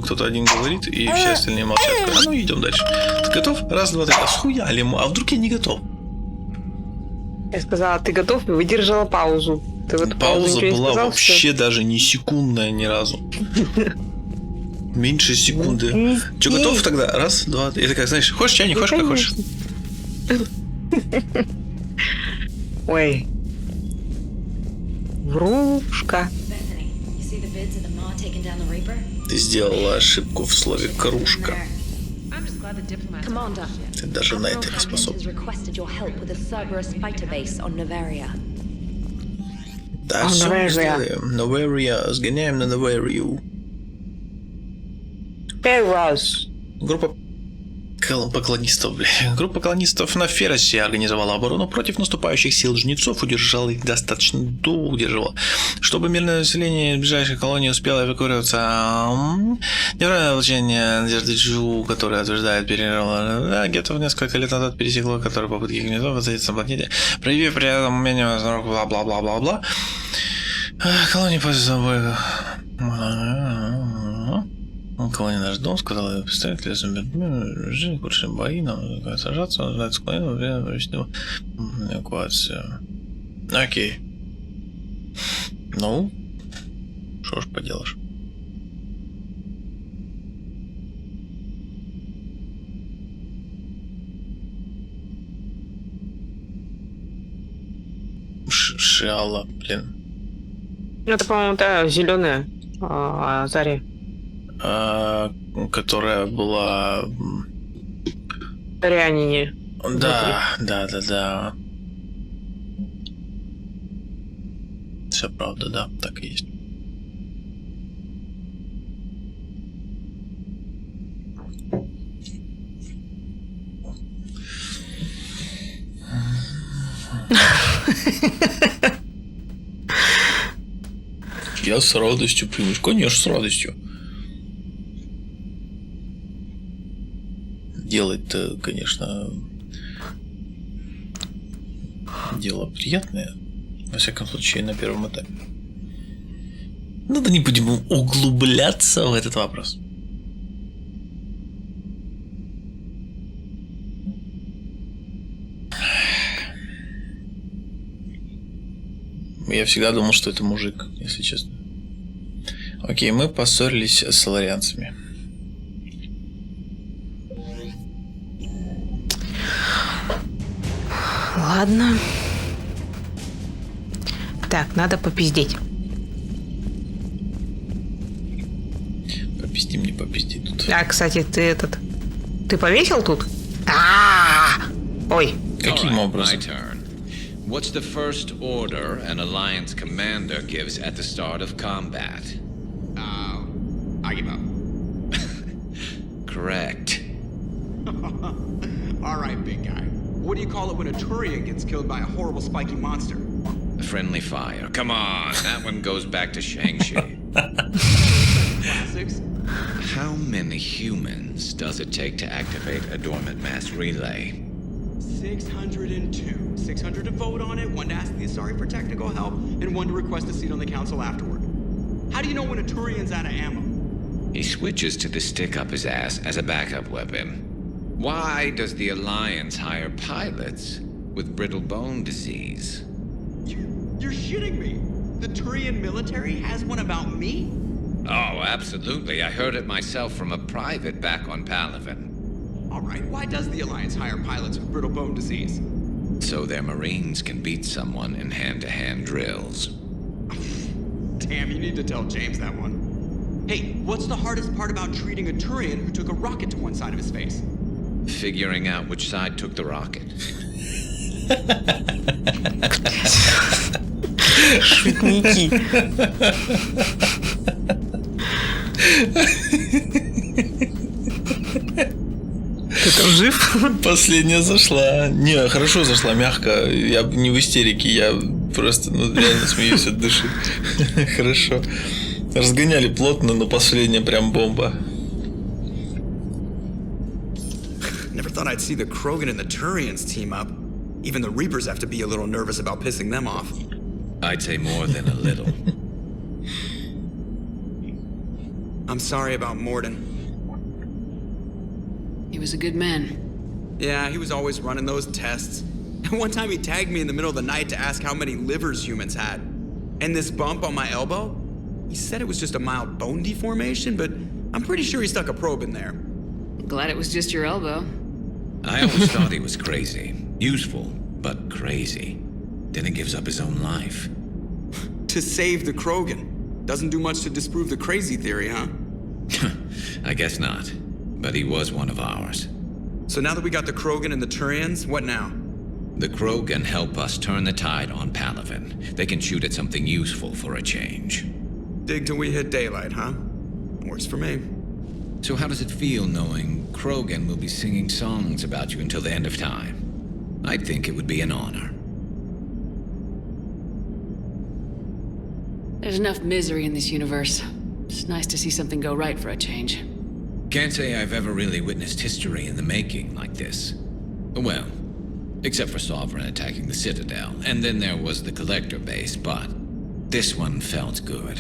кто-то один говорит, и все остальные молчат. А ну, идем дальше. Ты готов? Раз, два, три. А схуяли ему? А вдруг я не готов? Я сказала, ты готов? И выдержала паузу. Ты в эту Пауза ничего не была сказал, вообще даже не секундная ни разу. Меньше секунды. Че, готов тогда? Раз, два, три. Это как, знаешь, хочешь чай, не хочешь, как хочешь. Ой. Врушка. Ты сделала ошибку в слове «кружка». Ты даже на это не способен. Да, все мы сделаем. Навария. Сгоняем на Наварию. Первый раз. Группа колонистов, Группа колонистов на Феросе организовала оборону против наступающих сил жнецов, удержала их достаточно долго, чтобы мирное население ближайших колоний успело эвакуироваться. Невероятное получение Надежды Джу, которая утверждает перерыв гетов несколько лет назад пересекло, которые попытки гнездов воцариться на планете, проявив при этом умение бла-бла-бла-бла-бла. Колонии после собой. Колония наш дом, сказала представитель жизнь, худшие бои, нам сажаться, он знает склонение, время провести эвакуацию. Окей. Ну, что ж поделаешь. Шиала, блин. Это, по-моему, та зеленая Заря. Которая была... Рянине. Да. Все правда, да, так и есть. Я с радостью примусь. Конечно, с радостью. Делать-то, конечно, дело приятное. Во всяком случае, на первом этапе. Ну да не будем углубляться в этот вопрос. Я всегда думал, что это мужик, если честно. Окей, мы поссорились с ларианцами. Ладно. Так, надо попиздеть. Попизди мне, попизди тут. А, кстати, ты повесил тут? Ой. Каким образом? What's the first order an Alliance commander gives at the start of combat? I give up. Correct. All right, big guy. What do you call it when a Turian gets killed by a horrible spiky monster? Friendly fire. Come on, that one goes back to Shang-Chi. Classics. How many humans does it take to activate a dormant mass relay? 602. 600 to vote on it, 1 to ask the Asari for technical help, and 1 to request a seat on the council afterward. How do you know when a Turian's out of ammo? He switches to the stick up his ass as a backup weapon. Why does the Alliance hire pilots with brittle bone disease? You're shitting me. The Turian military has one about me? Oh, absolutely. I heard it myself from a private back on Palaven. All right, why does the Alliance hire pilots with brittle bone disease? So their Marines can beat someone in hand-to-hand drills. Damn, you need to tell James that one. Hey, what's the hardest part about treating a Turian who took a rocket to one side of his face? Figuring out which side took the rocket. Шутники. Ты там жив? Последняя зашла. Не, хорошо зашла, мягко. Я не в истерике, я просто реально смеюсь от души. Хорошо. Разгоняли плотно, но последняя прям бомба. Never thought I'd see the Krogan and the Turians team up. Even the Reapers have to be a little nervous about pissing them off. I'd say more than a little. I'm sorry about Morden. He was a good man. Yeah, he was always running those tests. And one time he tagged me in the middle of the night to ask how many livers humans had. And this bump on my elbow? He said it was just a mild bone deformation, but I'm pretty sure he stuck a probe in there. Glad it was just your elbow. I always thought he was crazy. Useful, but crazy. Then he gives up his own life. To save the Krogan. Doesn't do much to disprove the crazy theory, huh? I guess not. But he was one of ours. So now that we got the Krogan and the Turians, what now? The Krogan help us turn the tide on Palaven. They can shoot at something useful for a change. Dig till we hit daylight, huh? Works for me. So how does it feel knowing Krogan will be singing songs about you until the end of time? I'd think it would be an honor. There's enough misery in this universe. It's nice to see something go right for a change. Can't say I've ever really witnessed history in the making like this. Well, except for Sovereign attacking the Citadel, and then there was the Collector base, but this one felt good.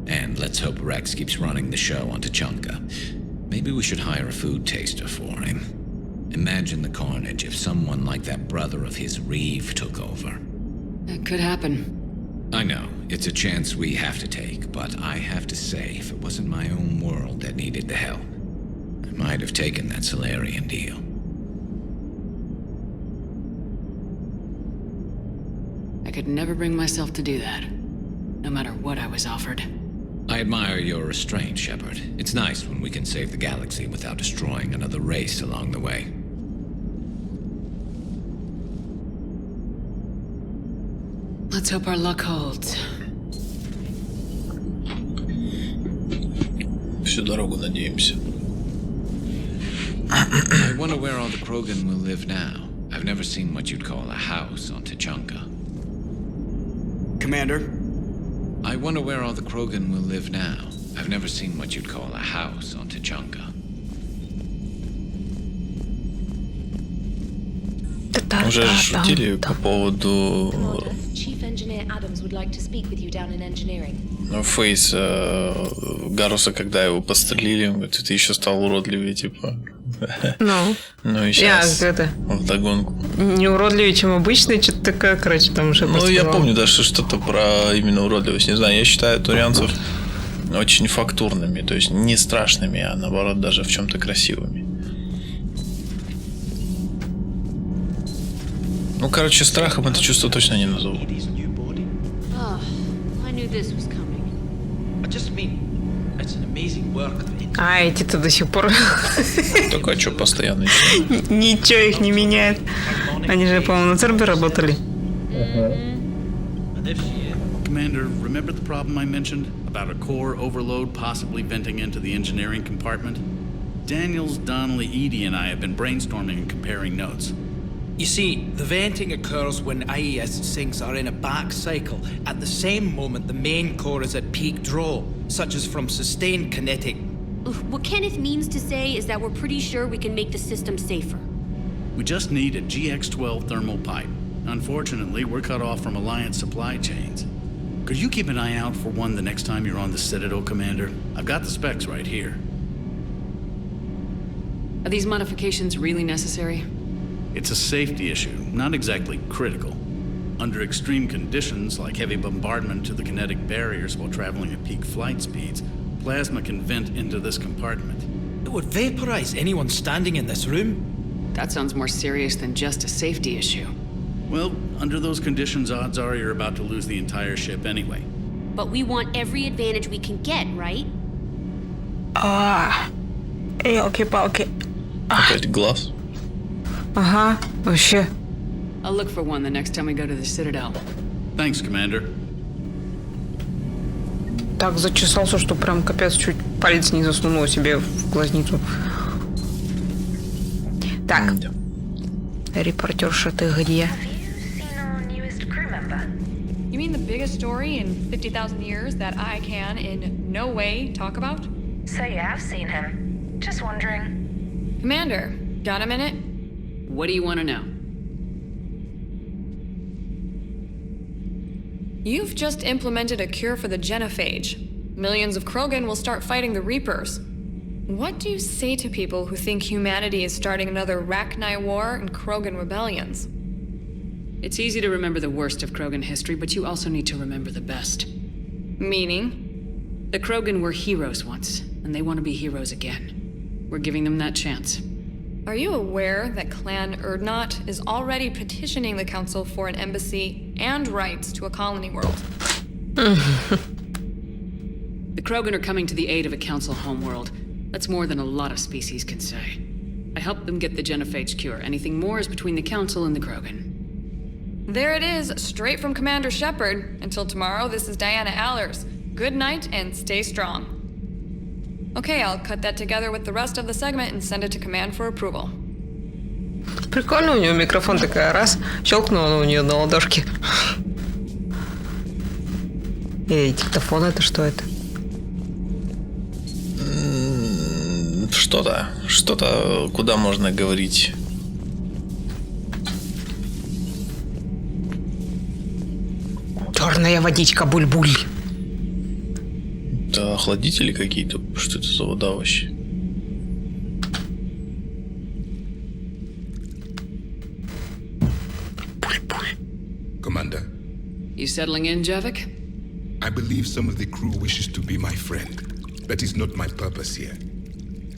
And let's hope Rex keeps running the show on Tuchanka. Maybe we should hire a food taster for him. Imagine the carnage if someone like that brother of his, Reeve, took over. It could happen. I know, it's a chance we have to take, but I have to say, if it wasn't my own world that needed the help, I might have taken that Solarian deal. I could never bring myself to do that, no matter what I was offered. I admire your restraint, Shepard. It's nice when we can save the galaxy without destroying another race along the way. Let's hope our luck holds. Всю дорогу надеемся. I wonder where all the Krogan will live now. I've never seen what you'd call a house on Tuchanka. Commander? I wonder where all the Krogan will live now. I've never seen what you'd call a house on Tuchanka. Уже шутили по поводу Chief Engineer Adams would like to speak with you down in engineering. фейс Гаруса, когда его подстрелили, он говорит, ты еще стал уродливее, типа. Ну. Ну и сейчас это вдогонку. не уродливее, чем обычный, что-то такое, короче, там уже. Ну, я помню даже что-то про именно уродливость. Не знаю, я считаю турианцев очень фактурными, то есть не страшными, а наоборот даже в чем-то красивыми. Ну, короче, страхом это чувство точно не назову. А эти-то до сих пор... Только что постоянно Ничего их не меняет. Они же, по-моему, на Цербер работали. Commander, remember the problem I mentioned? About a core overload possibly venting into the engineering compartment? Daniels, Donnelly, Edie, and I have been brainstorming and comparing notes. You see, the venting occurs when IES sinks are in a back cycle. At the same moment, the main core is at peak draw, such as from sustained kinetic. What Kenneth means to say is that we're pretty sure we can make the system safer. We just need a GX-12 thermal pipe. Unfortunately, we're cut off from Alliance supply chains. Could you keep an eye out for one the next time you're on the Citadel, Commander? I've got the specs right here. Are these modifications really necessary? It's a safety issue, not exactly critical. Under extreme conditions, like heavy bombardment to the kinetic barriers while traveling at peak flight speeds, plasma can vent into this compartment. It would vaporize anyone standing in this room. That sounds more serious than just a safety issue. Well, under those conditions, odds are you're about to lose the entire ship anyway. But we want every advantage we can get, right? Елки-палки. Опять глаз. Ага, вообще. I'll look for one the next time we go to the Citadel. Thanks, Commander. Так зачесался, что прям капец, чуть палец не засунула себе в глазницу. Так. Репортерша, ты где? You mean the biggest story in 50,000 years that I can in no way talk about? So you have seen him. Just wondering. Commander, got a minute? What do you want to know? You've just implemented a cure for the genophage. millions of Krogan will start fighting the Reapers. What do you say to people who think humanity is starting another Rachni War and Krogan rebellions? It's easy to remember the worst of Krogan history, but you also need to remember the best. Meaning? The Krogan were heroes once, and they want to be heroes again. We're giving them that chance. Are you aware that Clan Urdnot is already petitioning the Council for an embassy and rights to a colony world? The Krogan are coming to the aid of a Council homeworld. That's more than a lot of species can say. I helped them get the Genophage cure. Anything more is between the Council and the Krogan. There it is, straight from Commander Shepard. Until tomorrow, this is Diana Allers. Good night and stay strong. Okay, I'll cut that together with the rest of the segment and send it to command for approval. Прикольно, у нее микрофон такая, раз, щелкнула у нее на ладошке. Диктофон, это что это? Что-то, куда можно говорить. Черная водичка, буль-буль. Это охладители какие-то? Что это за вода вообще? Commander. You settling in, Javik? I believe some of the crew wishes to be my friend. That is not my purpose here.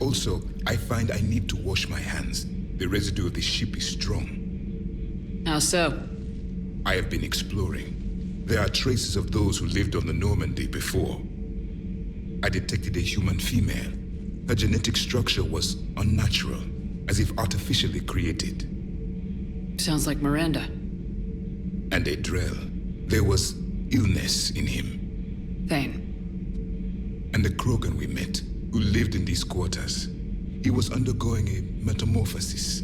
Also, I find I need to wash my hands. The residue of the ship is strong. How so? I have been exploring. There are traces of those who lived on the Normandy before. I detected a human female. Her genetic structure was unnatural, as if artificially created. Sounds like Miranda. And a Drell. There was illness in him. Thane. And the Krogan we met, who lived in these quarters, he was undergoing a metamorphosis.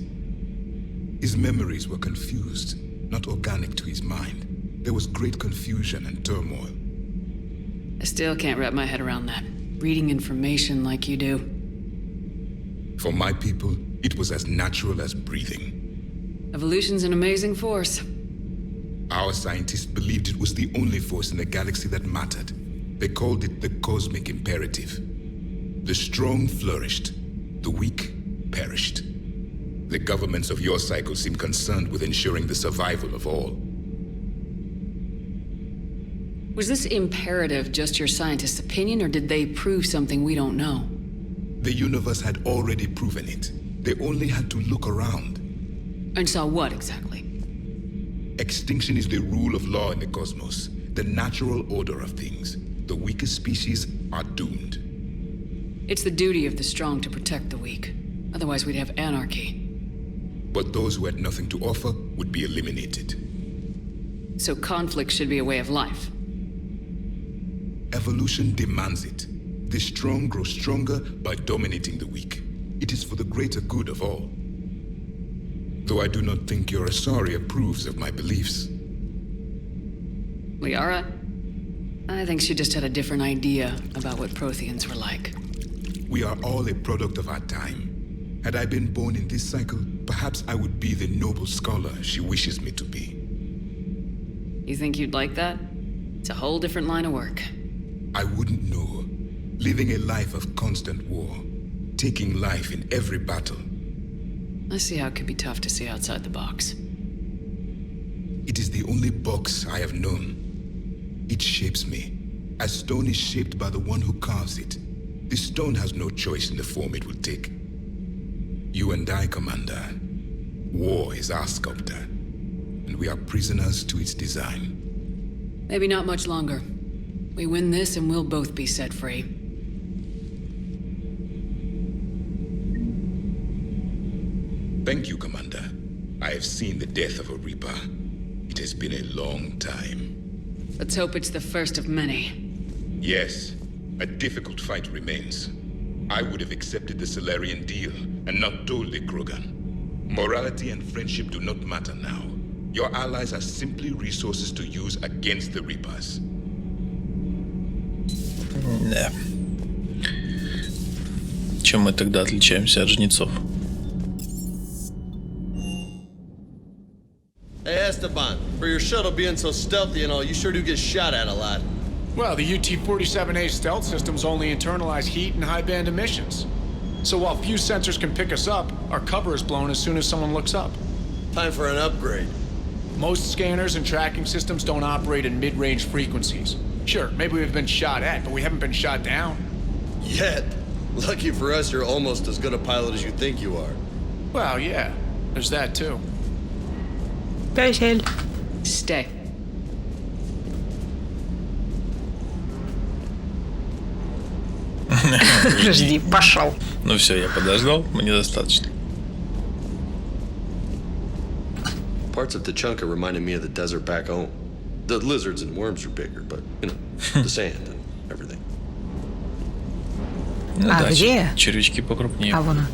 His memories were confused, not organic to his mind. There was great confusion and turmoil. I still can't wrap my head around that. Reading information like you do. For my people, it was as natural as breathing. Evolution's an amazing force. Our scientists believed it was the only force in the galaxy that mattered. They called it the cosmic imperative. The strong flourished, the weak perished. The governments of your cycle seem concerned with ensuring the survival of all. Was this imperative just your scientists' opinion, or did they prove something we don't know? The universe had already proven it. They only had to look around. And saw what exactly? Extinction is the rule of law in the cosmos, the natural order of things. The weakest species are doomed. It's the duty of the strong to protect the weak. Otherwise we'd have anarchy. But those who had nothing to offer would be eliminated. So conflict should be a way of life. Evolution demands it. The strong grow stronger by dominating the weak. It is for the greater good of all. Though I do not think your Asari approves of my beliefs. Liara? I think she just had a different idea about what Protheans were like. We are all a product of our time. Had I been born in this cycle, perhaps I would be the noble scholar she wishes me to be. You think you'd like that? It's a whole different line of work. I wouldn't know. Living a life of constant war. Taking life in every battle. I see how it could be tough to see outside the box. It is the only box I have known. It shapes me, as stone is shaped by the one who carves it. The stone has no choice in the form it will take. You and I, Commander. War is our sculptor, and we are prisoners to its design. Maybe not much longer. We win this and we'll both be set free. Thank you, Commander. I have seen the death of a Reaper. It has been a long time. Let's hope it's the first of many. Yes, a difficult fight remains. I would have accepted the Solarian deal and not told the Krogan. Morality and friendship do not matter now. Your allies are simply resources to use against the Reapers. Да. Чем мы тогда отличаемся от жнецов? Hey Esteban, for your shuttle being so stealthy and all, you sure do get shot at a lot. Well, the UT-47A stealth systems only internalize heat and high-band emissions. So while few sensors can pick us up, our cover is blown as soon as someone looks up. Time for an upgrade. Most scanners and tracking systems don't operate in mid-range frequencies. Sure, maybe we've been shot at, but we haven't been shot down. Yet. Lucky for us, you're almost as good a pilot as you think you are. Well, yeah. There's that, too. Stay. Жди, пошел. Ну все, я подождал, мне достаточно. Parts of Tachanka reminded me of the desert back home. The lizards and worms are bigger, but, you know, the sand and everything. Ну да, где? червячки покрупнее. А вон он.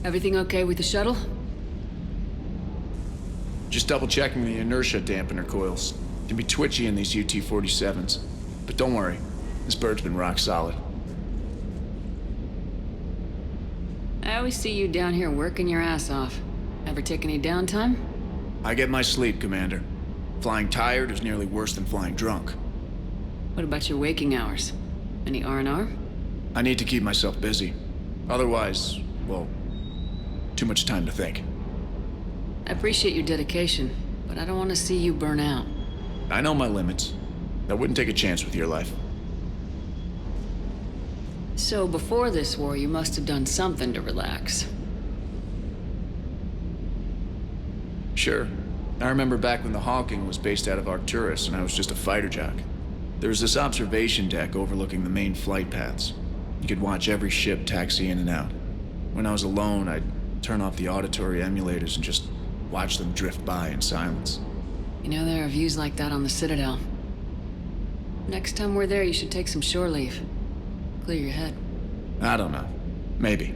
Everything okay with the shuttle? Just double-checking the inertia dampener coils. Can be twitchy in these UT-47s. But don't worry, this bird's been rock solid. I always see you down here working your ass off. Ever take any downtime? I get my sleep, Commander. Flying tired is nearly worse than flying drunk. What about your waking hours? Any R&R? I need to keep myself busy. Otherwise, well, too much time to think. I appreciate your dedication, but I don't want to see you burn out. I know my limits. I wouldn't take a chance with your life. So before this war, you must have done something to relax. Sure. I remember back when the Hawking was based out of Arcturus and I was just a fighter jock. There was this observation deck overlooking the main flight paths. You could watch every ship taxi in and out. When I was alone, I'd turn off the auditory emulators and just watch them drift by in silence. You know, there are views like that on the Citadel. Next time we're there, you should take some shore leave. Clear your head. I don't know. Maybe.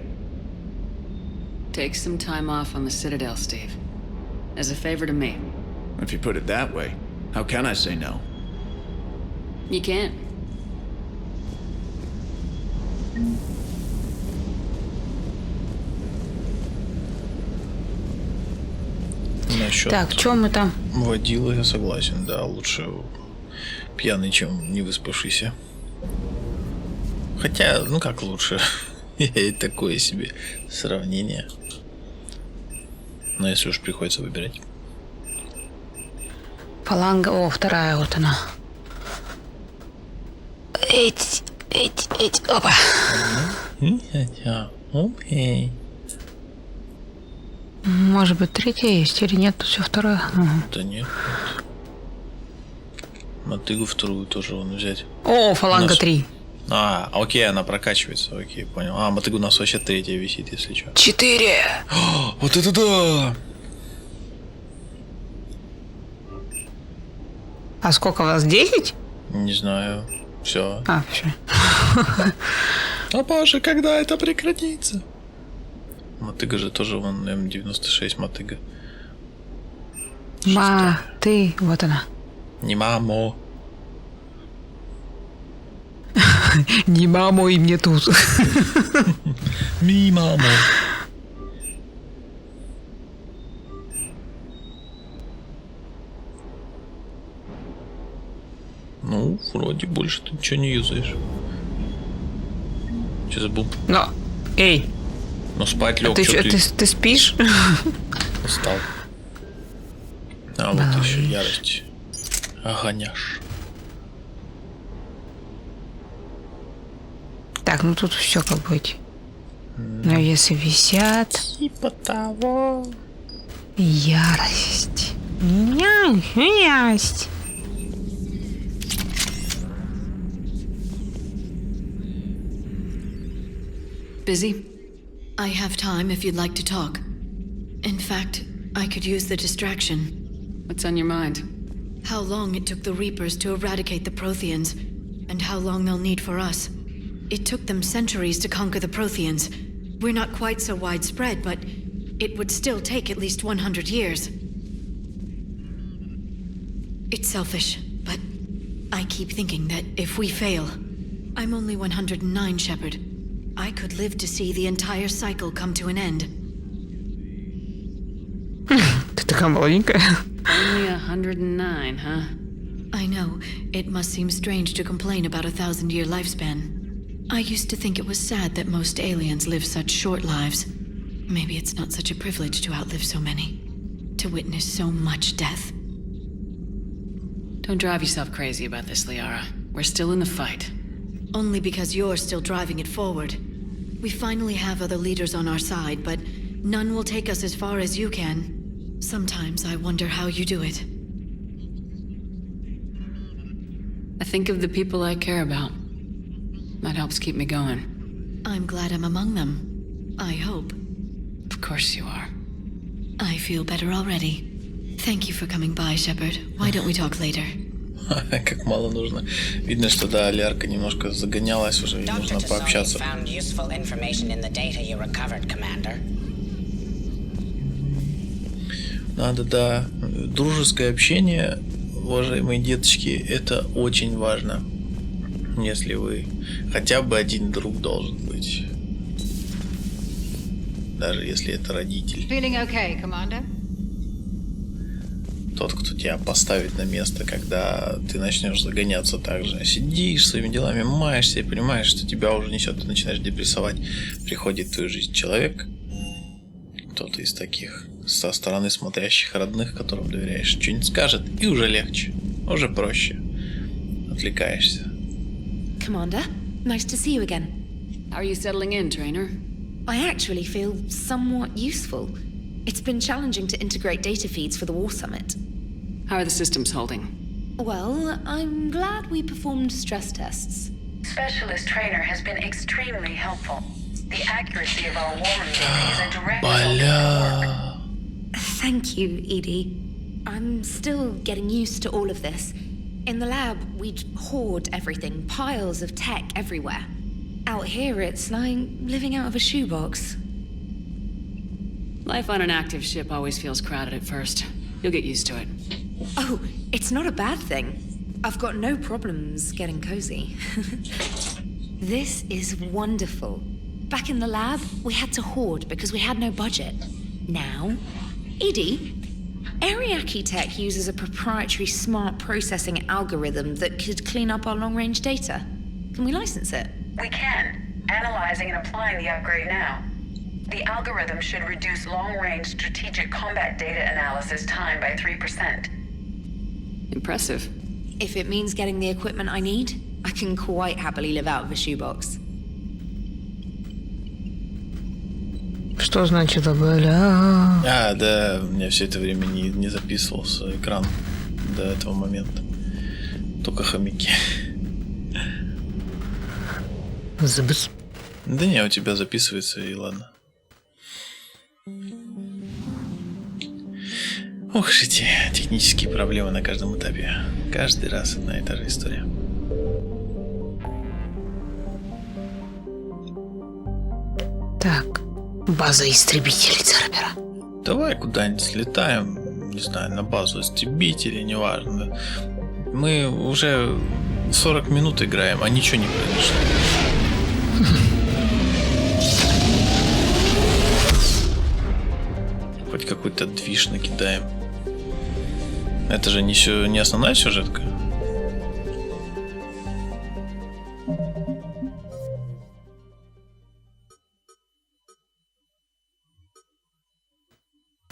Take some time off on the Citadel, Steve. As a favor to me. If you put it that way, how can I say no? You can't. Насчет Так, чё мы там? водила я согласен, да, лучше пьяный, чем не выспавшийся. Хотя, ну как лучше? Такое себе сравнение. Но если уж приходится выбирать. Фаланга, о, вторая вот она. Опа. Окей. Может быть, третья есть или нет? Тут все второе. Да нет. Мотыгу вторую тоже вон взять. О, фаланга 3. А, окей, она прокачивается, окей, понял. А, мотыгу у нас вообще третья висит, если что. 4. Вот это да! А сколько у вас? 10? Не знаю. Все. А, все. А Паша, когда это прекратится? Мотыга же тоже вон М96 мотыга. Ты, вот она. Не мамо. Не мамо и мне тут. Ми мамо. Ну, вроде больше ты ничего не юзаешь. Че забыл? Но, эй. Ну спать лег, ты спишь? Устал. А вот еще ярость. Огоняш. Так, ну тут все как быть. Навесы висят. Типа того. Ярость. Ярость. Busy? I have time if you'd like to talk. In fact, I could use the distraction. What's on your mind? How long it took the Reapers to eradicate the Protheans, and how long they'll need for us. It took them centuries to conquer the Protheans. We're not quite so widespread, but it would still take at least 100 years. It's selfish, but I keep thinking that if we fail... I'm only 109, Shepard. I could live to see the entire cycle come to an end. Ты такая молоденькая. Only 109, huh? I know, it must seem strange to complain about a 1,000-year lifespan. I used to think it was sad that most aliens live such short lives. Maybe it's not such a privilege to outlive so many. To witness so much death. Don't drive yourself crazy about this, Liara. We're still in the fight. Only because you're still driving it forward. We finally have other leaders on our side, but none will take us as far as you can. Sometimes I wonder how you do it. I think of the people I care about. That helps keep me going. I'm glad I'm among them. I hope. Of course you are. I feel better already. Thank you for coming by, Shepard. Why don't we talk later? Как мало нужно. Видно, что да, Лярка немножко загонялась уже, и нужно пообщаться. Надо, да. Дружеское общение, уважаемые деточки, это очень важно. Если вы... Хотя бы один друг должен быть. Даже если это родитель. Тот, кто тебя поставит на место, когда ты начнешь загоняться так же. Сидишь своими делами, маешься и понимаешь, что тебя уже несет, ты начинаешь депрессовать. Приходит в твою жизнь человек, кто-то из таких, со стороны смотрящих родных, которым доверяешь, что-нибудь скажет, и уже легче, уже проще. Отвлекаешься. Commander, nice to see you again. How are you settling in, trainer? I actually feel somewhat useful. It's been challenging to integrate data feeds for the War Summit. How are the systems holding? Well, I'm glad we performed stress tests. Specialist trainer has been extremely helpful. The accuracy of our war room data is a direct result of her work. Thank you, Edie. I'm still getting used to all of this. In the lab, we'd hoard everything, piles of tech everywhere. Out here, it's like living out of a shoebox. Life on an active ship always feels crowded at first. You'll get used to it. Oh, it's not a bad thing. I've got no problems getting cozy. This is wonderful. Back in the lab, we had to hoard because we had no budget. Now, Edie, Ariake Tech uses a proprietary smart processing algorithm that could clean up our long-range data. Can we license it? We can. Analyzing and applying the upgrade now. The algorithm should reduce long-range strategic combat data analysis time by 3%. Impressive. If it means getting the equipment I need, I can quite happily live out of a shoebox. Что значит бля? А, да, у меня все это время не записывался экран до этого момента. Только хомяки. Да не, у тебя записывается, и ладно. Ох, эти технические проблемы на каждом этапе. Каждый раз одна и та же история. Так, база истребителей Цербера. Давай куда-нибудь слетаем, не знаю, на базу истребителей, неважно. Мы уже 40 минут играем, а ничего не произошло. Хоть какой-то движ накидаем. Это же не основная сюжетка.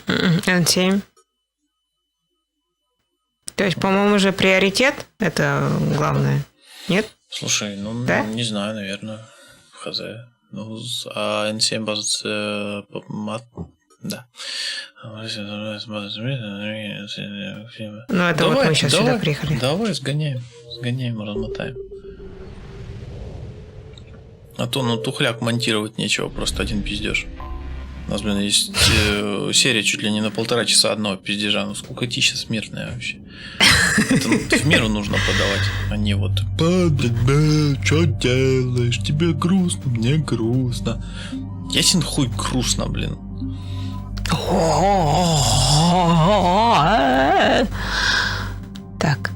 N7. То есть, по-моему, уже приоритет? Это главное. Нет? Слушай, ну, да? Не знаю, наверное. Хз. Ну, а N7 база... Да. Ну, это давай, вот мы сейчас сюда приехали. Давай, сгоняем, размотаем. А то, ну, тухляк монтировать нечего, просто один пиздеж. У нас, блин, есть серия чуть ли не на 1,5 часа одного пиздежа. Ну, скукотища смертная вообще. Это в меру нужно подавать, а не вот что делаешь? Тебе грустно, мне грустно. Ясен хуй грустно, блин. Так.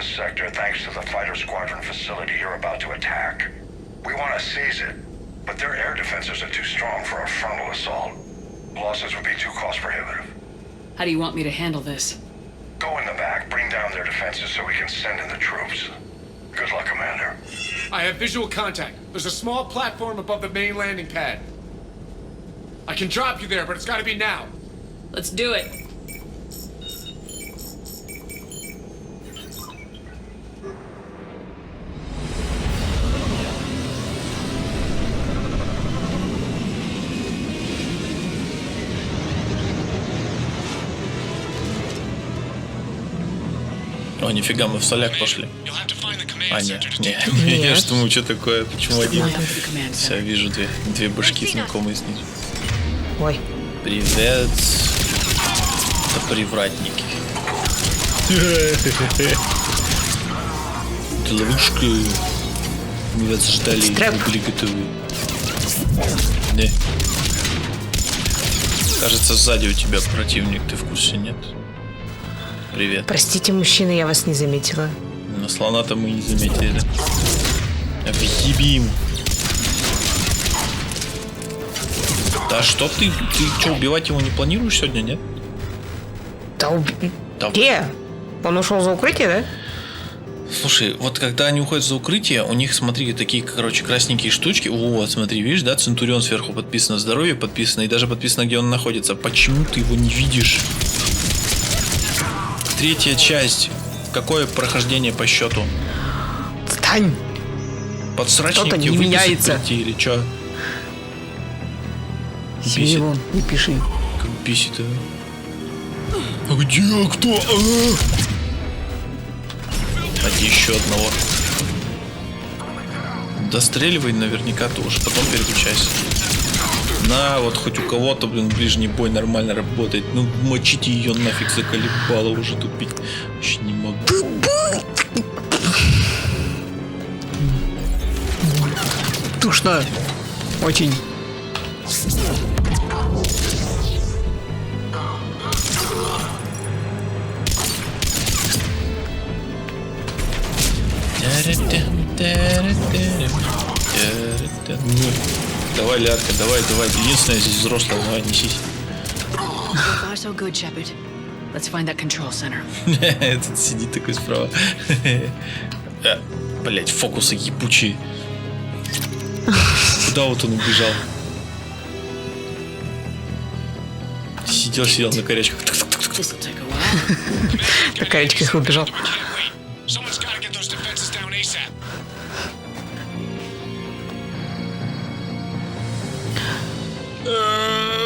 this sector thanks to the fighter squadron facility you're about to attack. We want to seize it, but their air defenses are too strong for a frontal assault. Losses would be too cost prohibitive. How do you want me to handle this? Go in the back, bring down their defenses so we can send in the troops. Good luck, Commander. I have visual contact. There's a small platform above the main landing pad. I can drop you there, but it's gotta be now. Let's do it. О, нифига, мы в соляк пошли. А, нет. Я ж думаю, что такое, почему один? Все, вижу две башки знакомые снизу. Ой. Привет. Это привратники. Это ловушка. Мы вас ждали, вы были готовы. Не. Кажется, сзади у тебя противник, ты в курсе, нет? Привет. Простите, мужчина, я вас не заметила. На слона-то мы не заметили, да? Объебим. Да что ты что, убивать его не планируешь сегодня, нет? Да где? Он ушел за укрытие, да? Слушай, вот когда они уходят за укрытие, у них, смотри, такие, короче, красненькие штучки. Вот, смотри, видишь, да, Центурион сверху подписано, здоровье подписано, и даже подписано, где он находится. Почему ты его не видишь? Третья часть. Какое прохождение по счету? Стань! Подсрачник тебе выписать прийти или чё? Бесит. Вон, не пиши. Как бесит, а? А где? Кто? Найди еще одного. Достреливай наверняка тоже, потом переключайся. На, вот хоть у кого-то, блин, ближний бой нормально работает. Ну, мочите ее нафиг, заколебало уже тупить. Вообще не могу. Душно. Очень. Давай, Лярка, давай. Единственное, здесь взрослая, давай, несись. Этот сидит такой справа. Блять, фокусы ебучие. Куда вот он убежал? Сидел на корячках. На корячках убежал.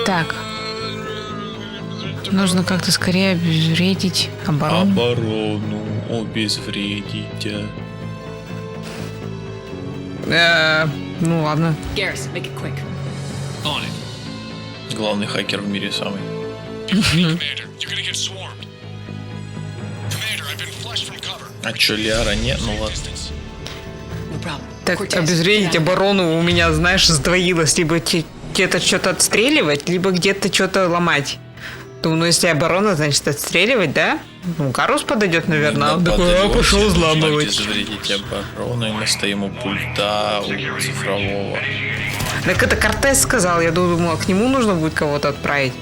Так. Нужно как-то скорее обезвредить оборону. Оборону обезвредить. Ну ладно. Главный хакер в мире самый. А чё, Лиара нет? Ну ладно. Так, обезвредить оборону у меня, знаешь, сдвоилось. Либо где-то что-то отстреливать, либо где-то что-то ломать. Думаю, ну если оборона, значит отстреливать, да? Ну, Карус подойдет, наверное. Он такой, пошел взламывать. Обезвредить оборону, и мы стоим у пульта, у цифрового. Так это Кортес сказал, я думала, к нему нужно будет кого-то отправить.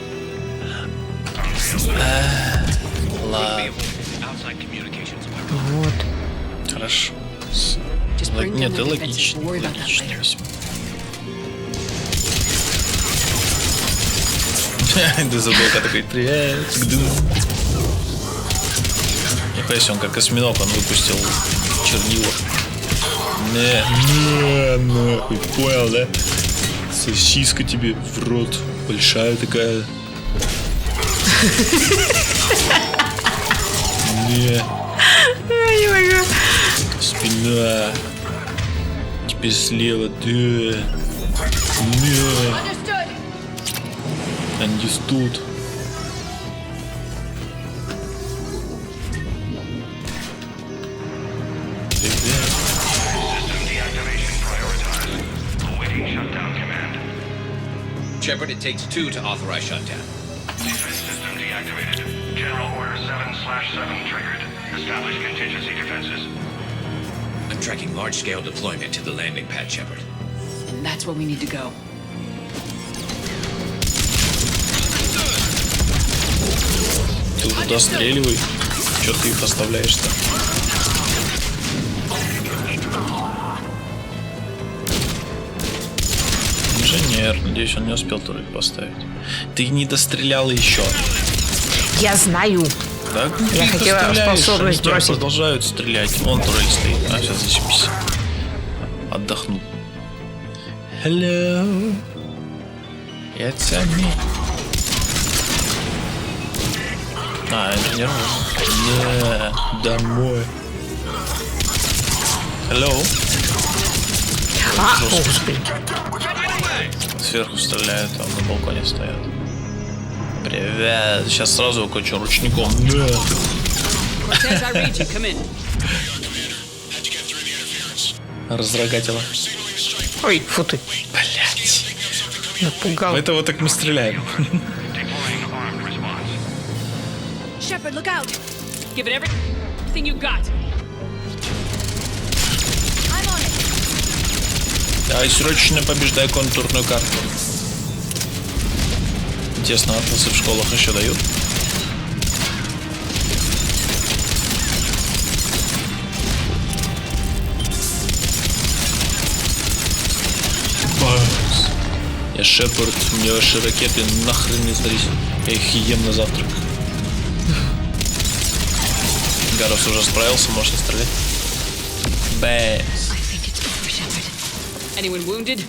Ладно. Вот. Хорошо. Нет, это логично. Дезабока такой, привет. Нихуя себе, он как осьминог, он выпустил чернила. Нахуй, понял, да? Сосиска тебе в рот, большая такая. Не. Спина. Теперь слева, да. Не. Understood. Shepard, it takes 2 to authorize shutdown. System deactivated. General Order 7/7 triggered. Establish contingency defenses. I'm tracking large-scale deployment to the landing pad, Shepard. And that's where we need to go. Ты уже достреливай. Чё ты их оставляешь-то? Инженер. Надеюсь, он не успел турель поставить. Ты не дострелял еще. Я знаю. Так, я хотела способность бросить. Продолжают стрелять. Вон турель стоит. А, сейчас зачепись. Отдохну. Hello. It's me. А, инженер. Домой. Hello. А, господи. Сверху стреляют, там на балконе стоят. Привет. Сейчас сразу укачу ручником. Разрогатило. Ой, фу ты. Блять. Напугал. Этого так мы стреляем. Shepard, look out! Give it everything you got. I'm on it. Давай срочно побеждай контурную карту. Интересно, атласы в школах еще дают? Я Шепард, мне ваши ракеты нахрен не сдались. Я их ем на завтрак. Гарус уже справился, можно стрелять. Бэс. Anyone wounded?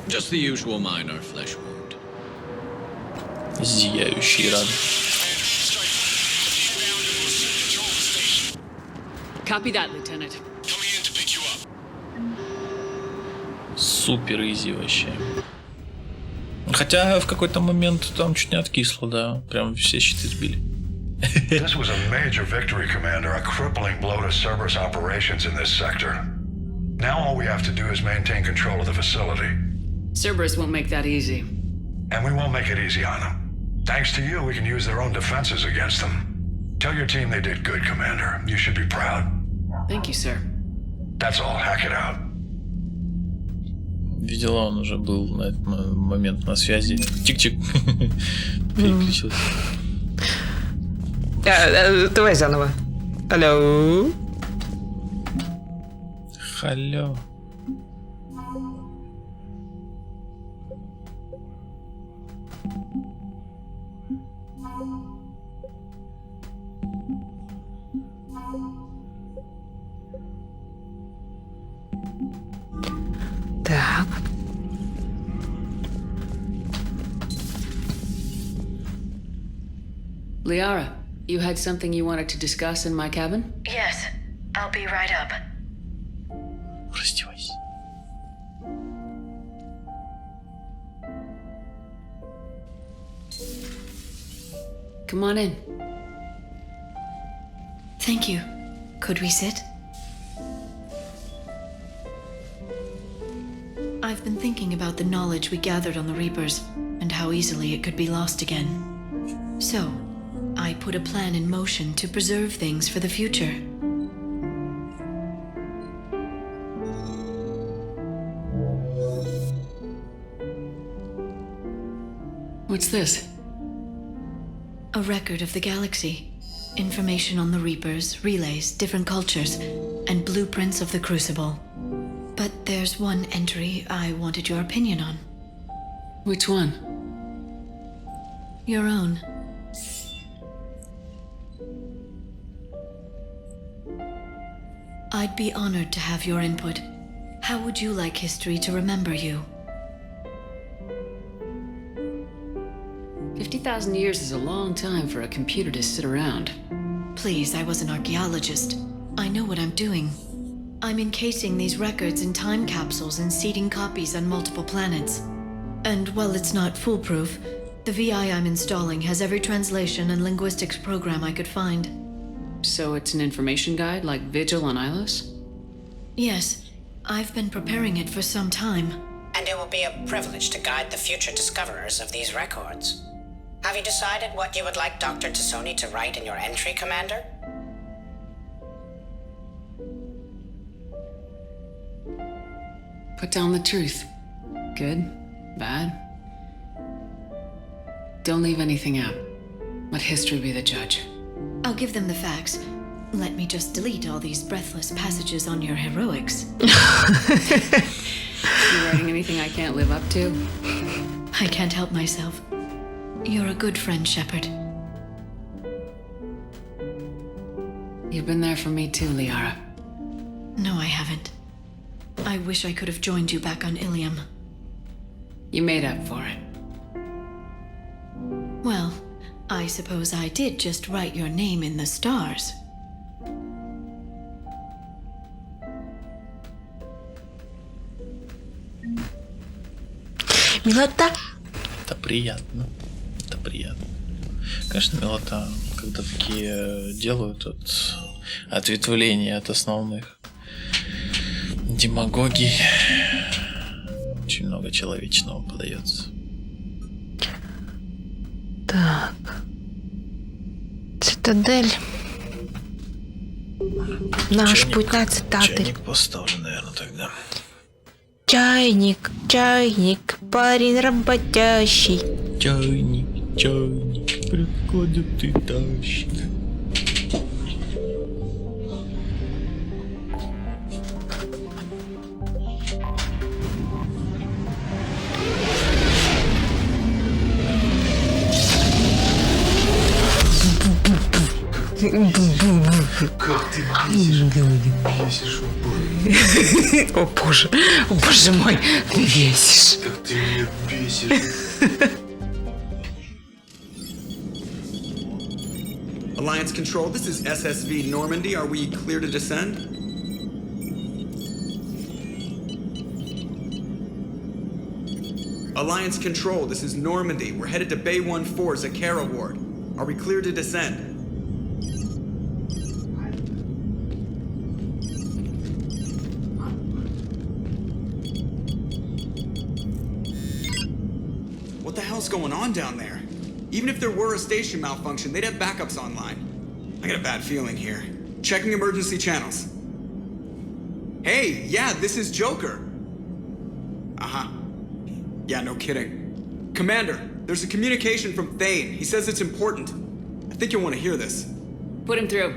Just the usual minor flesh wound. Зияющий ран. Copy that, Lieutenant. Супер изи вообще. Хотя в какой-то момент там чуть не откисло, да. Прям все щиты сбили. This was a major victory, Commander, a crippling blow to Cerberus operations in this sector. Now all we have to do is maintain control of the facility. Cerberus won't make that easy. And we won't make it easy on them. Thanks to you, we can use their own defenses against them. Tell your team they did good, Commander. You should be proud. Thank you, sir. That's all. Hack it out. Видела, он уже был на этот момент на связи. Тик-тик. Переключился. Давай заново. Алло. Алло. Так. Liara, you had something you wanted to discuss in my cabin? Yes, I'll be right up. Раздевайся. Come on in. Thank you. Could we sit? I've been thinking about the knowledge we gathered on the Reapers and how easily it could be lost again. So, I put a plan in motion to preserve things for the future. What's this? A record of the galaxy. Information on the Reapers, relays, different cultures, and blueprints of the Crucible. But there's one entry I wanted your opinion on. Which one? Your own. I'd be honored to have your input. How would you like history to remember you? 50,000 years is a long time for a computer to sit around. Please, I was an archaeologist. I know what I'm doing. I'm encasing these records in time capsules and seeding copies on multiple planets. And while it's not foolproof, the VI I'm installing has every translation and linguistics program I could find. So it's an information guide like Vigil on Ilos? Yes, I've been preparing it for some time. And it will be a privilege to guide the future discoverers of these records. Have you decided what you would like Dr. Tassoni to write in your entry, Commander? Put down the truth. Good, bad. Don't leave anything out. Let history be the judge. I'll give them the facts. Let me just delete all these breathless passages on your heroics. You writing anything I can't live up to? I can't help myself. You're a good friend, Shepard. You've been there for me too, Liara. No, I haven't. I wish I could have joined you back on Ilium. You made up for it. Well, I suppose I did just write your name in the stars. Милота. Это приятно. Это приятно. Конечно, милота, когда такие делают ответвления от основных демагогий. Очень много человечного подается. Так. Цитадель. Наш Чайник, путь на цитадель. Чайник поставлю, наверное, тогда. Чайник, чайник, парень работящий. Чайник, чайник, приходит и тащит. Как ты бесишь, О боже, о боже мой, ты бесишь. Как ты меня бесишь. Alliance Control, this is SSV Normandy. Are we clear to descend? Alliance Control, this is Normandy. We're headed to Bay 1-4, Zakara Ward. Are we clear to descend? What the hell's going on down there? Even if there were a station malfunction, they'd have backups online. I got a bad feeling here. Checking emergency channels. Hey, yeah, this is Joker. Uh-huh. Yeah, no kidding. Commander, there's a communication from Thane. He says it's important. I think you'll want to hear this. Put him through.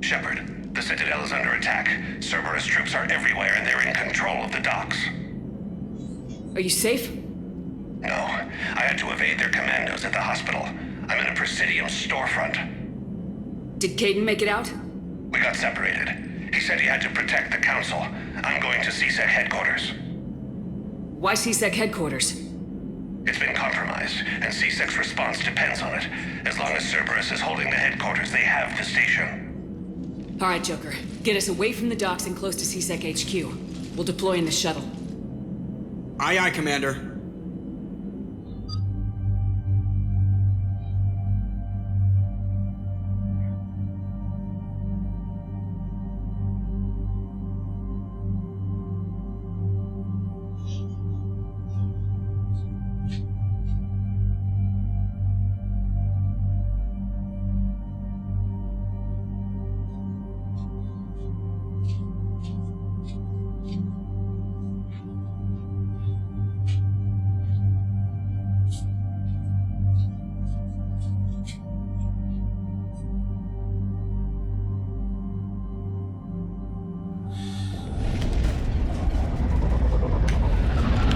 Shepard, the Citadel is under attack. Cerberus troops are everywhere and they're in control of the docks. Are you safe? No, I had to evade their commandos at the hospital. I'm in a Presidium storefront. Did Caden make it out? We got separated. He said he had to protect the Council. I'm going to CSEC headquarters. Why CSEC headquarters? It's been compromised, and CSEC's response depends on it. As long as Cerberus is holding the headquarters, they have the station. All right, Joker. Get us away from the docks and close to CSEC HQ. We'll deploy in the shuttle. Aye, aye, Commander.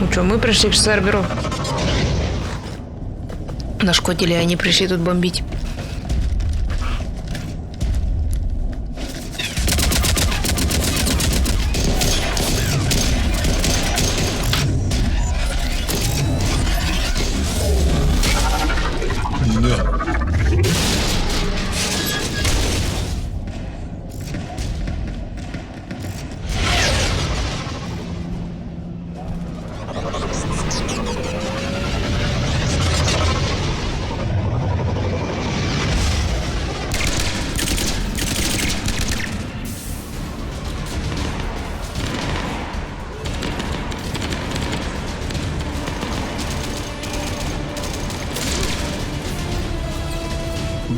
Ну что, мы пришли к Церберу. Нашкодили, они пришли тут бомбить.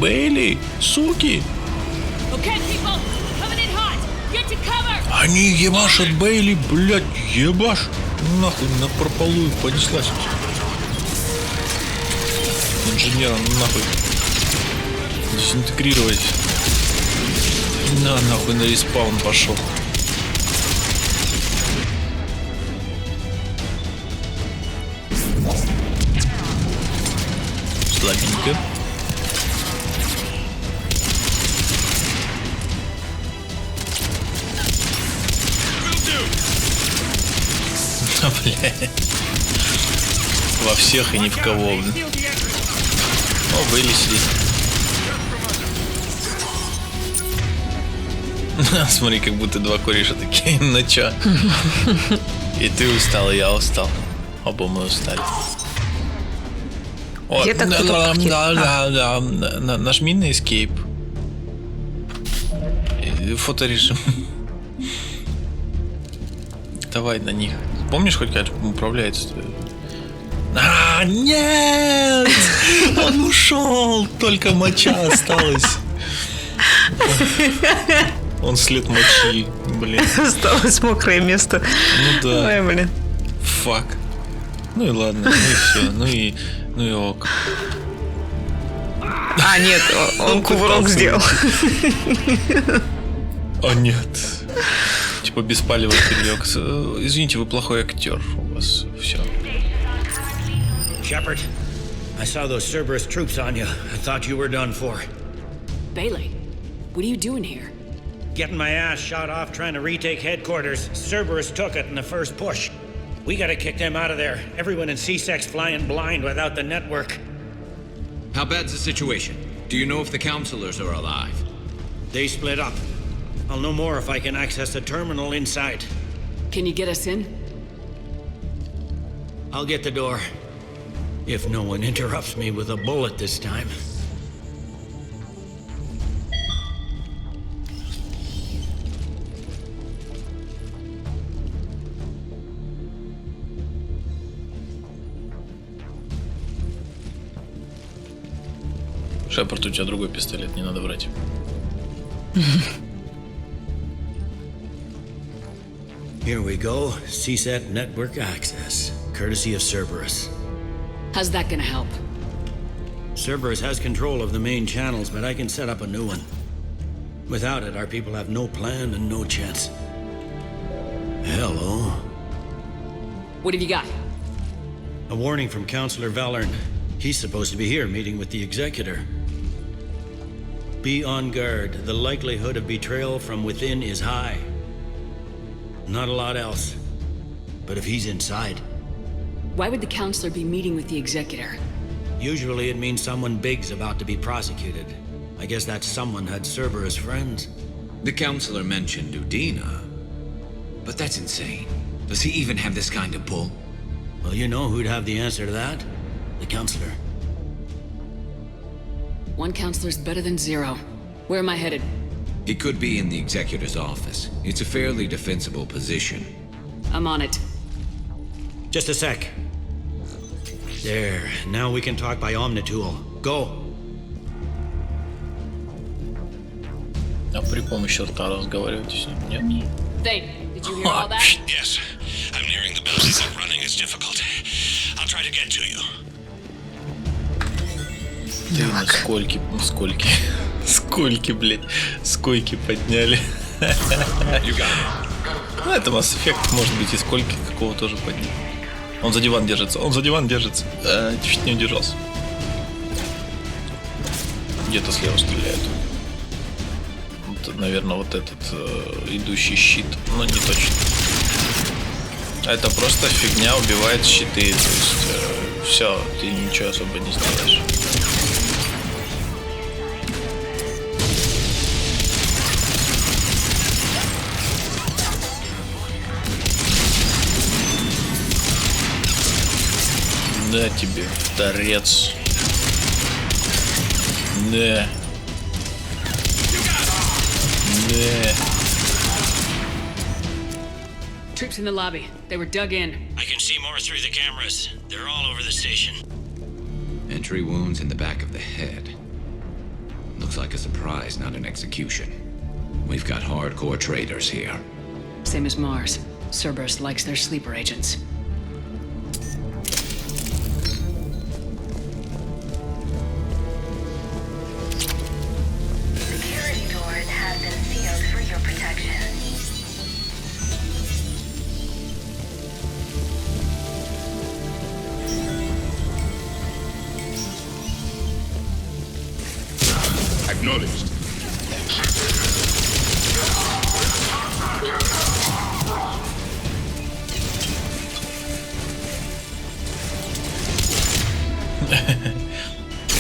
Бейли, суки! Okay, people, coming in hot. Get to cover. Они ебашат Бейли, блядь, ебаш. Нахуй на прополую понеслась. Инженера нахуй. Дезинтегрировать. Нахуй на респаун пошел. Слабенько. Блядь. Во всех и ни в кого. О, вылезли. Смотри, как будто два кореша такие. Ну чё? И ты устал, и я устал. Оба мы устали. О, нажми на escape. Фоторежим. Давай на них. Помнишь, хоть как управляется? Нет! Он ушел! Только моча осталась. Он след мочи, блин. Осталось мокрое место. Ну да. Ой, блин. Фак. Ну и ладно, ну и все. Ну и ок. А, нет, он кувырок сделал. О, нет. Типа беспалевый перелег. Извините, вы плохой актер. У вас все. Shepard, I saw those Cerberus troops on you. I thought you were done for. Bailey, what are you doing here? Getting my ass shot off trying to retake headquarters. Cerberus took it in the first push. We gotta kick them out of there. Everyone in C-Sec's flying blind without the network. How bad's the situation? Do you know if the counselors are alive? They split up. I'll know more if I can access the terminal inside. Can you get us in? I'll get the door. If no one interrupts me with a bullet this time. Шепард, у тебя другой пистолет, не надо врать. Here we go. CSEC network access, courtesy of Cerberus. How's that gonna help? Cerberus has control of the main channels, but I can set up a new one. Without it, our people have no plan and no chance. Hello. What have you got? A warning from Counselor Valern. He's supposed to be here meeting with the Executor. Be on guard. The likelihood of betrayal from within is high. Not a lot else. But if he's inside... Why would the Counselor be meeting with the Executor? Usually it means someone big's about to be prosecuted. I guess that someone had Cerberus friends. The Counselor mentioned Udina. But that's insane. Does he even have this kind of pull? Well, you know who'd have the answer to that? The Counselor. One Counselor's better than zero. Where am I headed? He could be in the Executor's office. It's a fairly defensible position. I'm on it. Just a sec. There. Now we can talk by Omnitool. Go. А при помощи рта разговариваете с ним? Нет? Thane, did you hear all that? Yes. I'm nearing the building, but running is difficult. I'll try to get to you. Ты на скольки, блядь, с койки подняли. Ну, это Mass Effect, может быть, и скольки какого тоже подняли. Он за диван держится, чуть не удержался. Где-то слева стреляет. Вот, наверное, вот этот идущий щит, но не точно. Это просто фигня убивает щиты, то есть все, ты ничего особо не сделаешь. Да тебе, торец. Да. Да. Troops in the lobby. They were dug in. I can see more through the cameras. They're all over the station. Entry wounds in the back of the head. Looks like a surprise, not an execution. We've got hardcore traitors here. Same as Mars. Cerberus likes their sleeper agents. Security doors have been sealed for your protection. Acknowledged.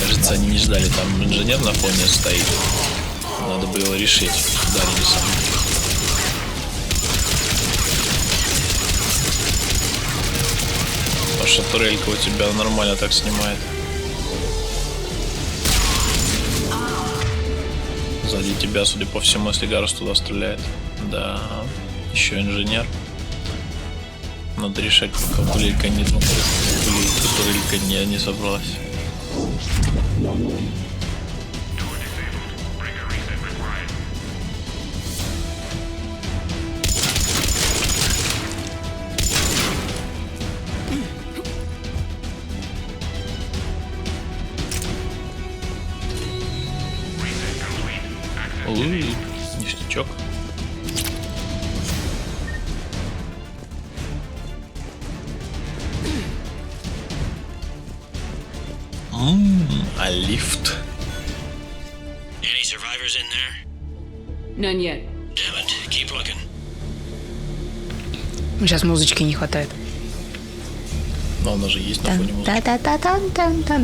Кажется, они не ждали, там инженер на фоне стоит. Надо было его решить. Ударили сами. Паша, турелька у тебя нормально так снимает. Сзади тебя, судя по всему, если Гарус туда стреляет. Да, еще инженер. Надо решать, пока турелька не собралась. Ништячок. А лифт? Any survivors in there? None yet. Damn it, keep looking. Сейчас музычки не хватает. Но она же есть на фоне музыки.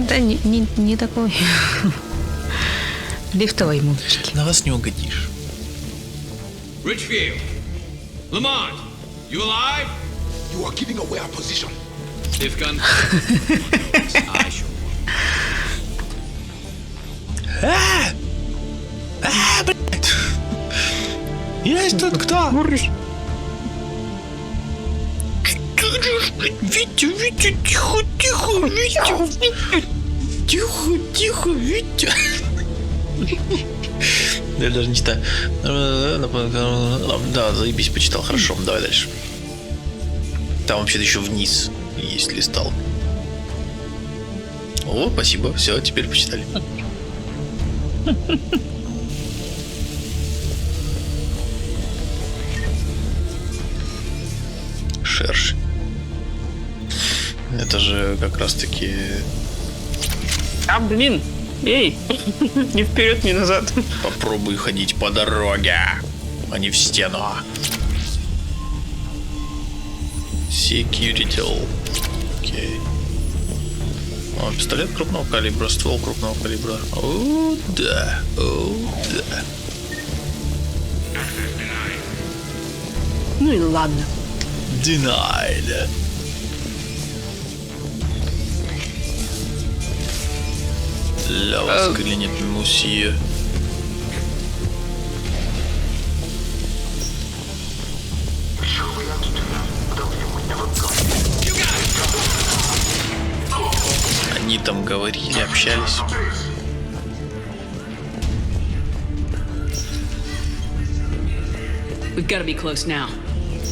Да, не такой. Лифтовой музычки. На вас не угодишь. Richfield! Lamont! You alive? You are giving away our position. If gun... I shall. Блядь! Есть тут кто? Витя, тихо, Витя! Тихо, Витя! Я даже не читаю. Да, заебись, почитал, хорошо, давай дальше. Там вообще-то еще вниз есть листал. О, спасибо, все, теперь почитали. Шершень. Это же как раз таки... А, блин! Эй! Ни вперед, ни назад. Попробуй ходить по дороге, а не в стену. Security. Окей. О, пистолет крупного калибра, ствол крупного калибра. О, да. Ну и ладно. Denied. Для вас клинит мусье. Они там говорили, общались. We've got to be close now.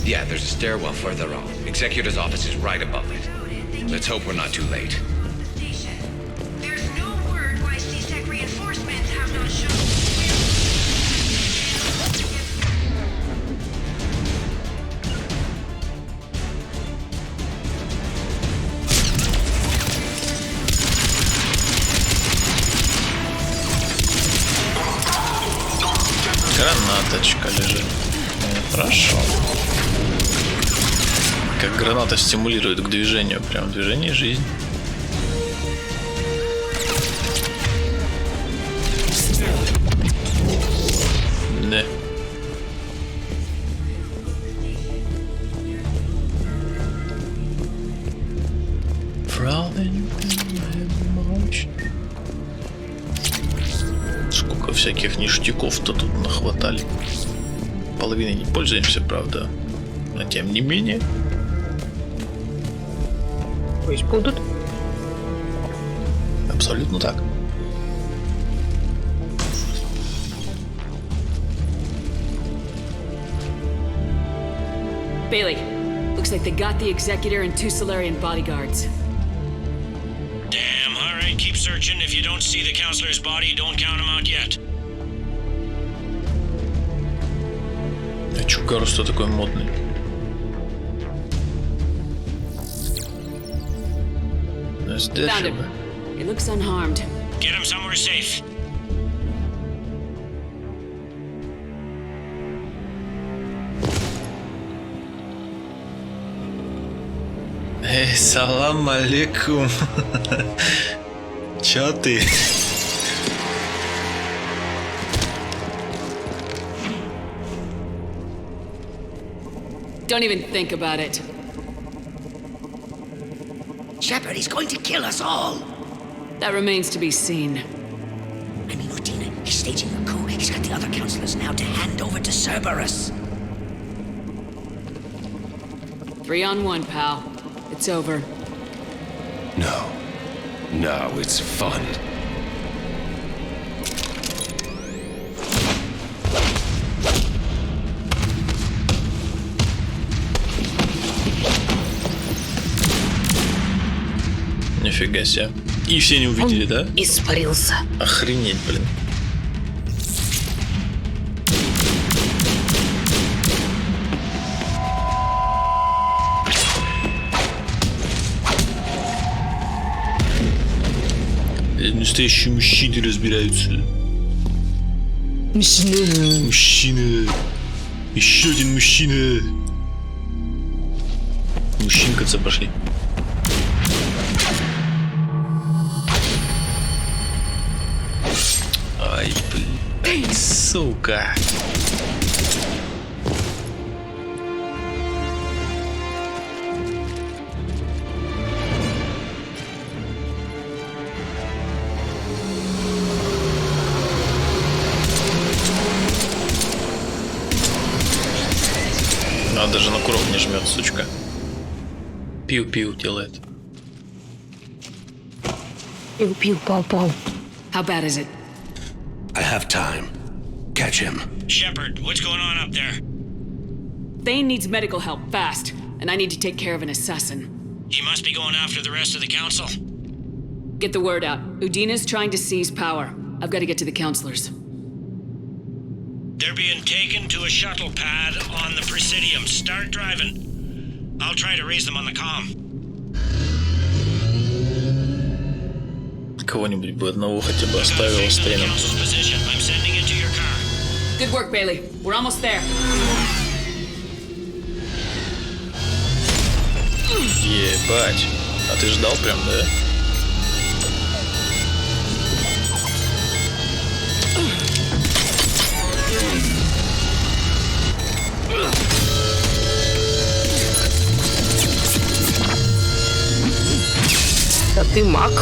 Yeah, there's a stairwell further on. Executor's office is right above it. Let's hope we're not too late. There's no word why C-Sec reinforcements have not shown. Гранаточка лежит. Хорошо. Как граната стимулирует к движению. Прям движение — жизнь. Да. Сколько всяких ништяков-то тут нахватали. Половиной не пользуемся, правда. Но тем не менее. То есть будут? Абсолютно так. Bailey, looks like they got the Executor and 2 Solarian bodyguards. Damn, alright, keep searching. If you don't see the counselor's body, don't count him out yet. А чё Гарус-то такой модный? Found him. He looks unharmed. Get him somewhere safe. Эй, салам алейкум. Чё ты? Don't even think about it. Shepard, he's going to kill us all. That remains to be seen. I mean, Udina, he's staging a coup. He's got the other counselors now to hand over to Cerberus. 3-on-1, pal. It's over. No. No, it's fun. Нифига себе. И все не увидели, да? Испарился. Охренеть, блин. Настоящие мужчины разбираются. Мужчина. Мужчина. Еще один мужчина. Мужчинкаться пошли. Ай, блин, сука. А даже на курок не жмет, сучка. Пиу-пиу делает. Пиу-пиу-пау-пау. How bad is it? I have time. Catch him. Shepard, what's going on up there? Thane needs medical help, fast. And I need to take care of an assassin. He must be going after the rest of the council. Get the word out. Udina's trying to seize power. I've got to get to the counselors. They're being taken to a shuttle pad on the Presidium. Start driving. I'll try to raise them on the comm. Кого-нибудь бы одного хотя бы оставил с Тейном. Good work, Bailey. We're almost there. Ебать. А ты ждал прям, да? А ты маг.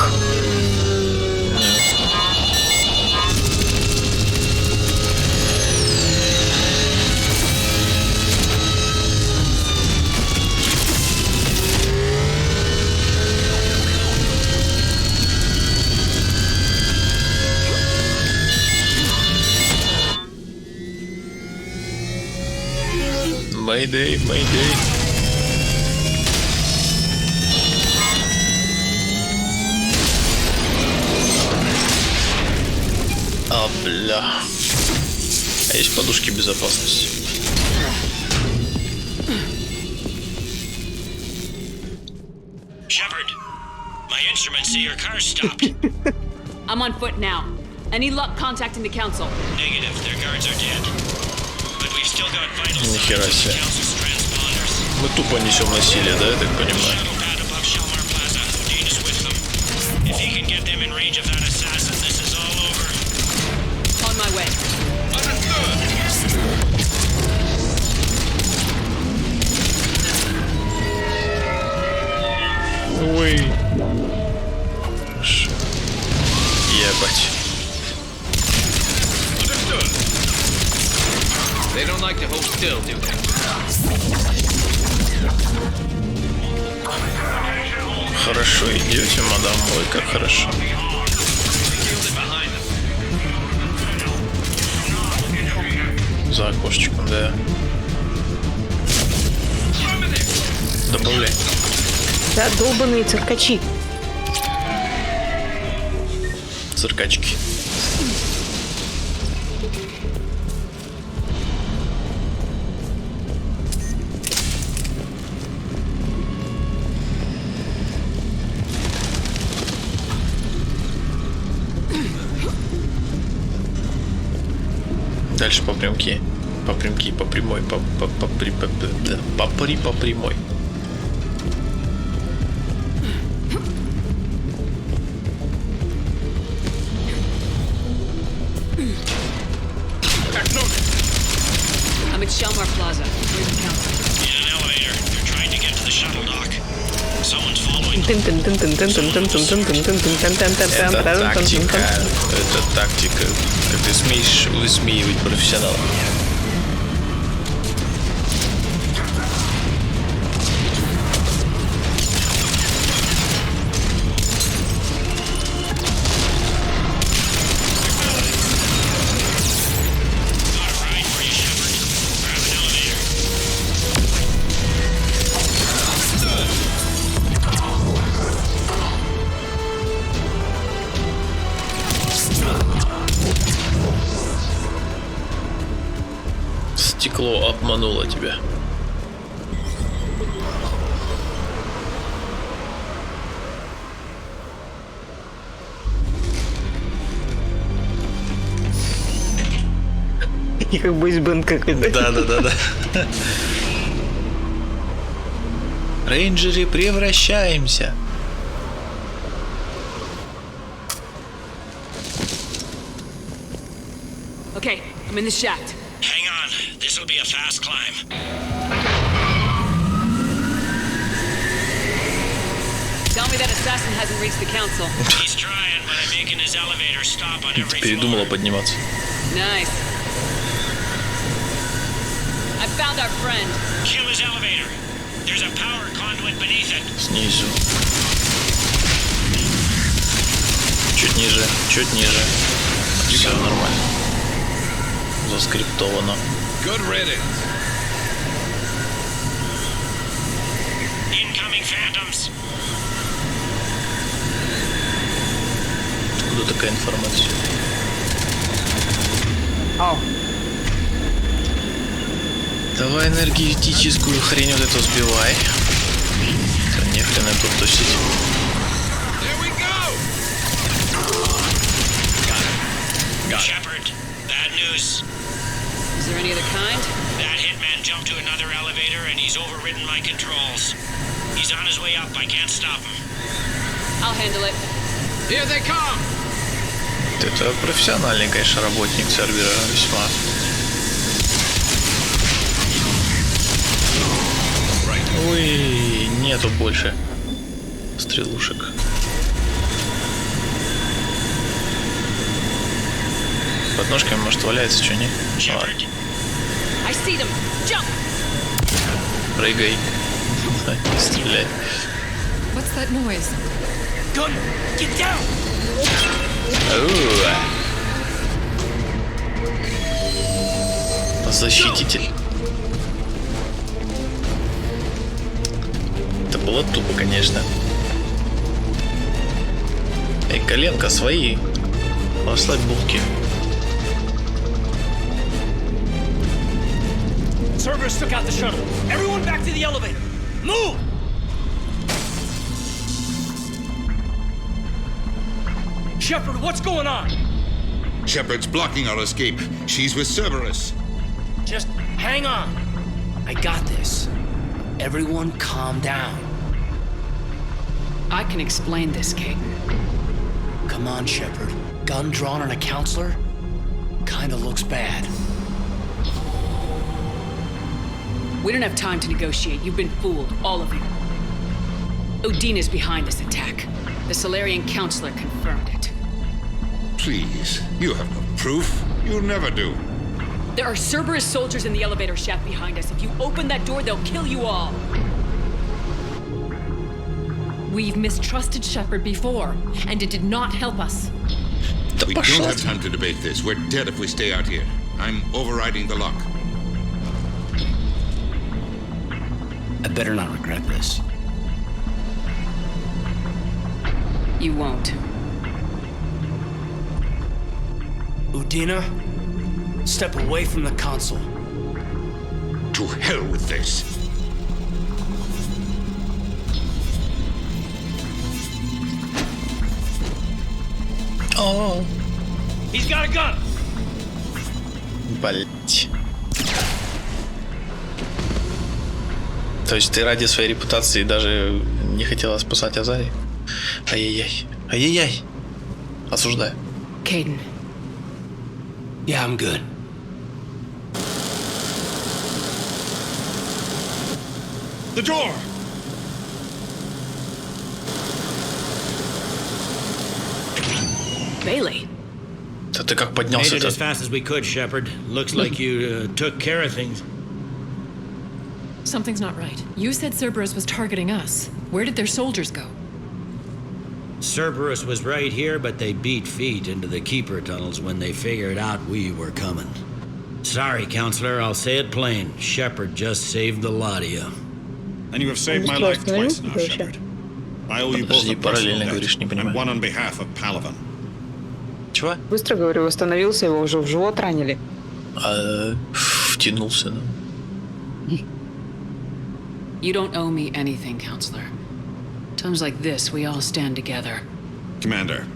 Mayday, Mayday. А, бля. А есть подушки безопасности? Shepard, my instruments say your car stopped. I'm on foot now. Any luck contacting the council? Negative, their guards are dead. But we've still got vital Нихера signs себе. of the council's transponders. Мы тупо несем насилие, да, я так понимаю? If he can get them in range of that assassin, this is all over. On my way. Ой. Ебать. They don't like to hold still, do they? Хорошо идете, мадам. Ой, как хорошо. За окошечком, да. Добавляй. Да, долбаные циркачи. Циркачки. Дальше по прямке. По прямке, по прямой, по прямой. I'm at Shelmar Plaza. Where's the council? In an elevator. They're trying to get to the shuttle dock. Someone's following. Это тактика. Ты смеешь высмеивать профессионала. Стекло обмануло тебя. И как бойсбенд какой-то. Да. Рейнджеры, превращаемся. Okay, I'm in the shaft. Hang on. This'll be a fast climb. Tell me that assassin hasn't reached the council. He's trying, but I'm making his elevator stop on every Передумала floor. подниматься. Nice. I found our friend. Kill his elevator. There's a power conduit beneath it. Снизу. Чуть ниже, чуть ниже. Все нормально. Заскриптовано. Good riddance. Incoming phantoms. Откуда такая информация? Ау. Давай энергетическую хрень вот эту сбивай. Не хрена тут тусить. Shepard, bad news. Is there any other kind? That hitman jumped to another elevator and he's overridden my controls. He's on his way up. I can't stop him. I'll handle it. Here they come. Это профессиональный, конечно, работник Цербера весьма. Ой, нету больше стрелушек. Под ножками, может, валяется, что не? I see them. Jump. Прыгай. Не стреляй. What's that noise? Gun, get down! Защититель. Это было тупо, конечно. Эй, коленка, свои. Послать булки. Cerberus took out the shuttle. Everyone back to the elevator. Move! Shepard, what's going on? Shepard's blocking our escape. She's with Cerberus. Just hang on. I got this. Everyone calm down. I can explain this, Kate. Come on, Shepard. Gun drawn on a counselor? Kinda looks bad. We don't have time to negotiate. You've been fooled, all of you. Udina's behind this attack. The Solarian counselor confirmed it. Please, you have no proof. You'll never do. There are Cerberus soldiers in the elevator shaft behind us. If you open that door, they'll kill you all. We've mistrusted Shepard before, and it did not help us. We don't have time to debate this. We're dead if we stay out here. I'm overriding the lock. I better not regret this. You won't. Udina, step away from the console. To hell with this. Oh. He's got a gun. Блять. То есть ты ради своей репутации даже не хотела спасать Азари? Ай-яй-яй. Ай-яй-яй. Осуждаю. Caden. Yeah, I'm good. The door! Bailey. Да ты как Made поднялся it as fast as we could, Shepard. Looks like you took care of things. Something's not right. You said Cerberus was targeting us. Where did their soldiers go? Cerberus was right here, but they beat feet into the Keeper tunnels when they figured out we were coming. Sorry, Counselor, I'll say it plain. Shepard just saved the lot of you. And you have saved my life twice now, Shepard. I owe you both a personal debt, and one on behalf of Palavan. Чего? Быстро, говорю, восстановился, его уже в живот ранили. Втянулся, да. You don't owe me anything, Counselor. Times like this, we all stand together. Commander,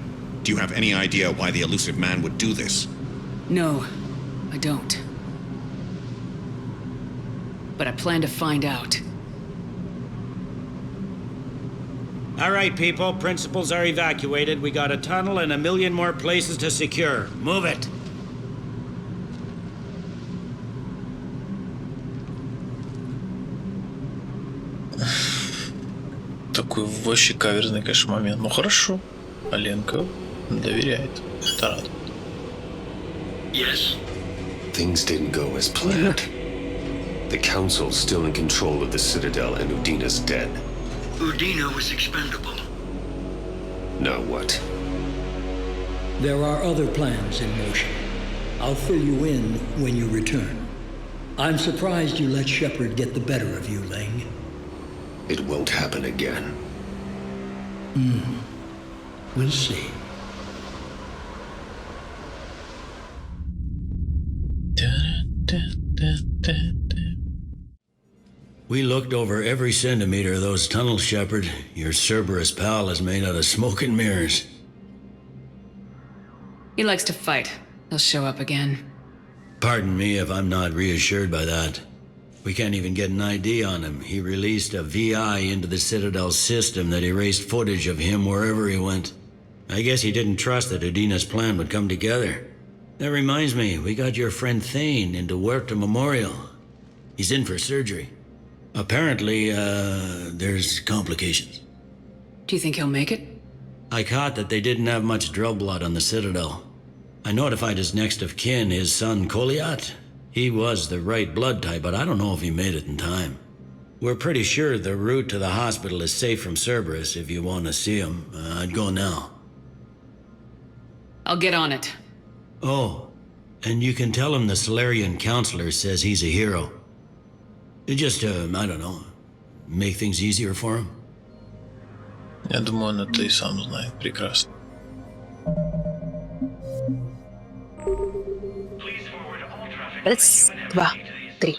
do you have any idea why the elusive man would do this? No, I don't. But I plan to find out. All right, people, principals are evacuated. We got a tunnel and 1 million more places to secure. Move it. Такой вообще каверзный, конечно, момент. Ну хорошо. Аленка доверяет. Это радует. Yes. Things didn't go as planned. The Council's still in control of the Citadel and Udina's dead. Udina was expendable. Now what? There are other plans in motion. I'll fill you in when you return. I'm surprised you let Shepard get the better of you, Ling. It won't happen again. We'll see. We looked over every centimeter of those tunnels, Shepard. Your Cerberus pal is made out of smoke and mirrors. He likes to fight. He'll show up again. Pardon me if I'm not reassured by that. We can't even get an ID on him. He released a VI into the Citadel system that erased footage of him wherever he went. I guess he didn't trust that Udina's plan would come together. That reminds me, we got your friend Thane into Huerta Memorial. He's in for surgery. Apparently, there's complications. Do you think he'll make it? I caught that they didn't have much drill blood on the Citadel. I notified his next of kin, his son Koliat. He was the right blood type, but I don't know if he made it in time. We're pretty sure the route to the hospital is safe from Cerberus. If you want to see him, I'd go now. I'll get on it. Oh, and you can tell him the Solarian counselor says he's a hero. Just, I don't know, make things easier for him. Я думаю, он это и сам знает прекрасно. Раз, два, три.